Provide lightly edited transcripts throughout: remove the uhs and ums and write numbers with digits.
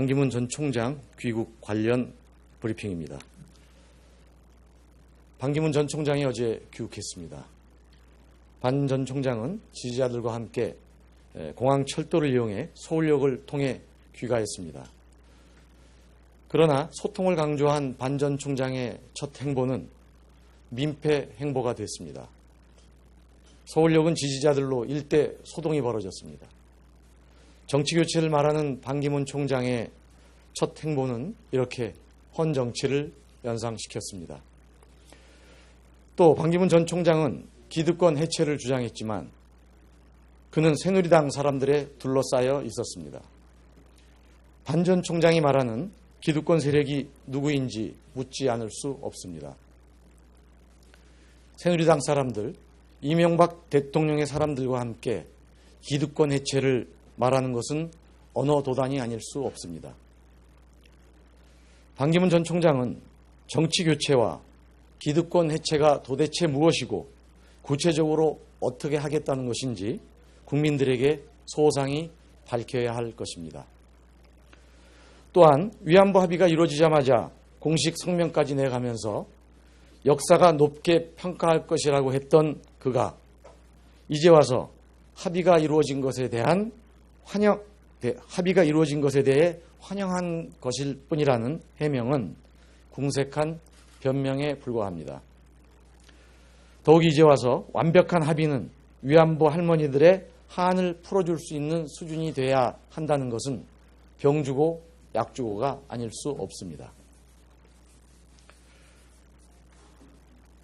반기문 전 총장 귀국 관련 브리핑입니다. 반기문 전 총장이 어제 귀국했습니다. 반 전 총장은 지지자들과 함께 공항 철도를 이용해 서울역을 통해 귀가했습니다. 그러나 소통을 강조한 반 전 총장의 첫 행보는 민폐 행보가 됐습니다. 서울역은 지지자들로 일대 소동이 벌어졌습니다. 정치교체를 말하는 반기문 총장의 첫 행보는 이렇게 헌정치를 연상시켰습니다. 또 반기문 전 총장은 기득권 해체를 주장했지만 그는 새누리당 사람들에 둘러싸여 있었습니다. 반 전 총장이 말하는 기득권 세력이 누구인지 묻지 않을 수 없습니다. 새누리당 사람들, 이명박 대통령의 사람들과 함께 기득권 해체를 말하는 것은 언어 도단이 아닐 수 없습니다. 반기문 전 총장은 정치 교체와 기득권 해체가 도대체 무엇이고 구체적으로 어떻게 하겠다는 것인지 국민들에게 소상히 밝혀야 할 것입니다. 또한 위안부 합의가 이루어지자마자 공식 성명까지 내가면서 역사가 높게 평가할 것이라고 했던 그가 이제 와서 합의가 이루어진 것에 대해 환영한 것일 뿐이라는 해명은 궁색한 변명에 불과합니다. 더욱 이제 와서 완벽한 합의는 위안부 할머니들의 한을 풀어줄 수 있는 수준이 돼야 한다는 것은 병주고 약주고가 아닐 수 없습니다.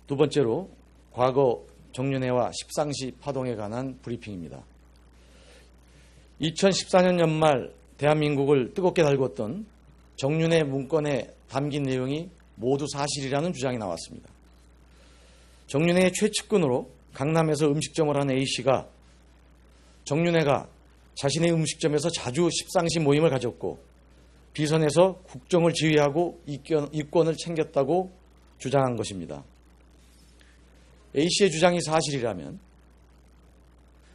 두 번째로 과거 정윤회와 십상시 파동에 관한 브리핑입니다. 2014년 연말 대한민국을 뜨겁게 달궜던 정윤회 문건에 담긴 내용이 모두 사실이라는 주장이 나왔습니다. 정윤회의 최측근으로 강남에서 음식점을 한 A씨가 정윤회가 자신의 음식점에서 자주 십상시 모임을 가졌고 비선에서 국정을 지휘하고 이권을 챙겼다고 주장한 것입니다. A씨의 주장이 사실이라면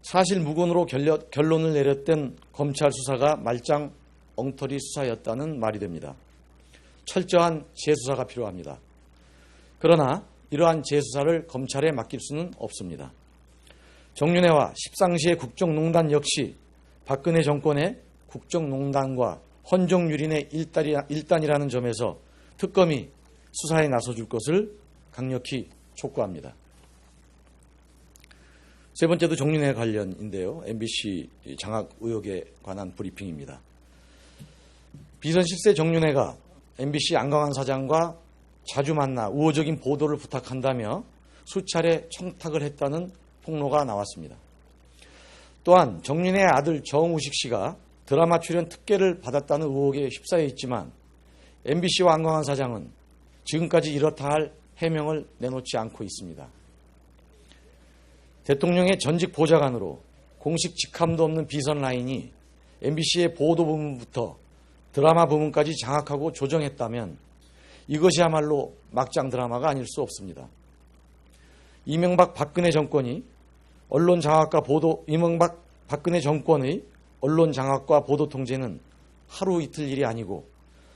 사실 무근으로 결론을 내렸던 검찰 수사가 말짱 엉터리 수사였다는 말이 됩니다. 철저한 재수사가 필요합니다. 그러나 이러한 재수사를 검찰에 맡길 수는 없습니다. 정윤회와 십상시의 국정농단 역시 박근혜 정권의 국정농단과 헌정유린의 일단이라는 점에서 특검이 수사에 나서줄 것을 강력히 촉구합니다. 세 번째도 정윤회 관련인데요. MBC 장악 의혹에 관한 브리핑입니다. 비선 실세 정윤회가 MBC 안광한 사장과 자주 만나 우호적인 보도를 부탁한다며 수차례 청탁을 했다는 폭로가 나왔습니다. 또한 정윤회의 아들 정우식 씨가 드라마 출연 특혜를 받았다는 의혹에 휩싸여 있지만 MBC와 안광한 사장은 지금까지 이렇다 할 해명을 내놓지 않고 있습니다. 대통령의 전직 보좌관으로 공식 직함도 없는 비선 라인이 MBC의 보도 부문부터 드라마 부문까지 장악하고 조정했다면 이것이야말로 막장 드라마가 아닐 수 없습니다. 이명박 박근혜 정권의 언론 장악과 보도 통제는 하루 이틀 일이 아니고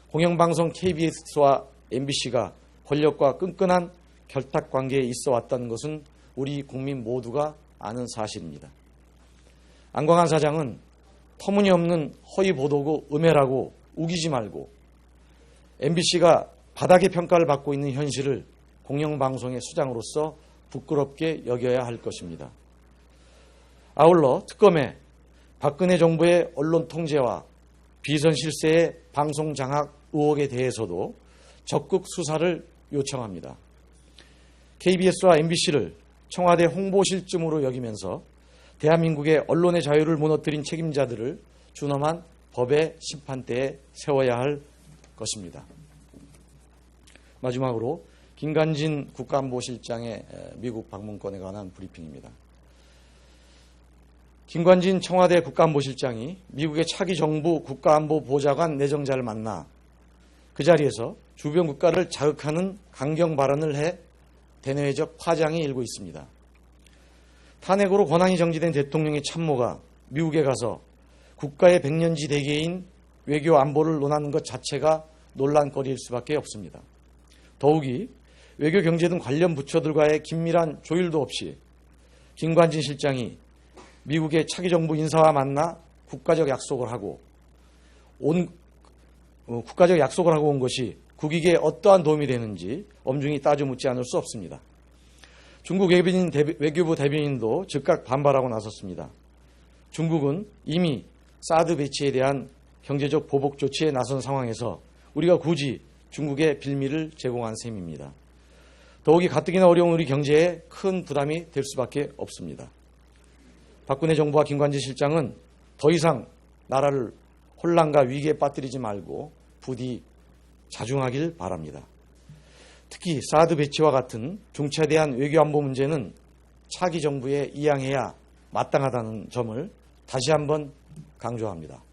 공영방송 KBS와 MBC가 권력과 끈끈한 결탁 관계에 있어 왔다는 것은 우리 국민 모두가 아는 사실입니다. 안광한 사장은 터무니없는 허위 보도고 음해라고 우기지 말고 MBC가 바닥의 평가를 받고 있는 현실을 공영방송의 수장으로서 부끄럽게 여겨야 할 것입니다. 아울러 특검에 박근혜 정부의 언론 통제와 비선 실세의 방송 장악 의혹에 대해서도 적극 수사를 요청합니다. KBS와 MBC를 청와대 홍보실증으로 여기면서 대한민국의 언론의 자유를 무너뜨린 책임자들을 준엄한 법의 심판대에 세워야 할 것입니다. 마지막으로 김관진 국가안보실장의 미국 방문권에 관한 브리핑입니다. 김관진 청와대 국가안보실장이 미국의 차기 정부 국가안보보좌관 내정자를 만나 그 자리에서 주변 국가를 자극하는 강경 발언을 해 대내외적 파장이 일고 있습니다. 탄핵으로 권한이 정지된 대통령의 참모가 미국에 가서 국가의 백년지 대계인 외교 안보를 논하는 것 자체가 논란거리일 수밖에 없습니다. 더욱이 외교 경제 등 관련 부처들과의 긴밀한 조율도 없이 김관진 실장이 미국의 차기 정부 인사와 만나 국가적 약속을 하고 온 것이 국익에 어떠한 도움이 되는지 엄중히 따져 묻지 않을 수 없습니다. 중국 외교부 대변인도 즉각 반발하고 나섰습니다. 중국은 이미 사드 배치에 대한 경제적 보복 조치에 나선 상황에서 우리가 굳이 중국에 빌미를 제공한 셈입니다. 더욱이 가뜩이나 어려운 우리 경제에 큰 부담이 될 수밖에 없습니다. 박근혜 정부와 김관진 실장은 더 이상 나라를 혼란과 위기에 빠뜨리지 말고 부디 자중하길 바랍니다. 특히 사드 배치와 같은 중차대한 외교안보 문제는 차기 정부에 이양해야 마땅하다는 점을 다시 한번 강조합니다.